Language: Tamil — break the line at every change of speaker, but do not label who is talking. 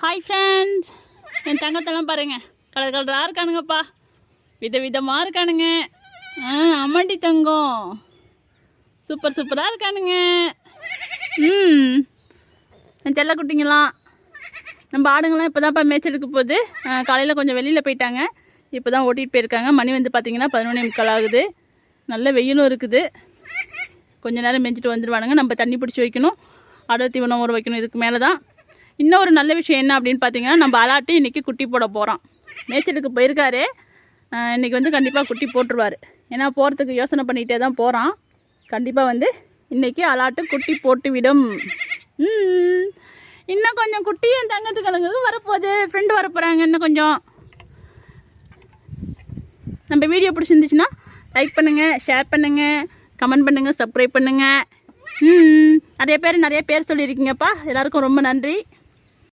ஹாய் ஃப்ரெண்ட்ஸ், என் தங்கத்தெல்லாம் பாருங்கள், கலர் கலராக இருக்கானுங்கப்பா, விதவிதமாக இருக்கானுங்க. அம்மாண்டி தங்கம் சூப்பர் சூப்பராக இருக்கானுங்க. என் செல்ல குட்டிங்களாம். நம்ம ஆடுங்களாம் இப்போ தான்ப்பா மேய்ச்சலுக்கு போகுது. காலையில் கொஞ்சம் வெளியில் போயிட்டாங்க, இப்போ தான் ஓட்டிகிட்டு போயிருக்காங்க. மணி வந்து பார்த்திங்கன்னா 11:45 ஆகுது. நல்ல வெயிலும் இருக்குது. கொஞ்சம் நேரம் மேய்ச்சிட்டு வந்துடுவானுங்க. நம்ம தண்ணி பிடிச்சி வைக்கணும், அடை தீவனம் ஊற வைக்கணும். இதுக்கு மேலே தான் இன்னொரு நல்ல விஷயம் என்ன அப்படின்னு பார்த்தீங்கன்னா, நம்ம அலாட்டு இன்றைக்கி குட்டி போட போகிறோம். மேய்ச்சலுக்கு போயிருக்காரு, இன்றைக்கி வந்து கண்டிப்பாக குட்டி போட்டுருவார். ஏன்னா போகிறதுக்கு யோசனை பண்ணிகிட்டே தான் போகிறான். கண்டிப்பாக வந்து இன்றைக்கி அலாட்டு குட்டி போட்டு விடும். இன்னும் கொஞ்சம் குட்டி என் தங்கத்து கலங்குக்கு வரப்போகுது. ஃப்ரெண்டு வரப்போகிறாங்க இன்னும் கொஞ்சம். நம்ம வீடியோ பிடிச்சிருந்துச்சுன்னா லைக் பண்ணுங்கள், ஷேர் பண்ணுங்கள், கமெண்ட் பண்ணுங்கள், சப்ஸ்கிரைப் பண்ணுங்கள். நிறைய பேர் சொல்லியிருக்கீங்கப்பா, எல்லாருக்கும் ரொம்ப நன்றி.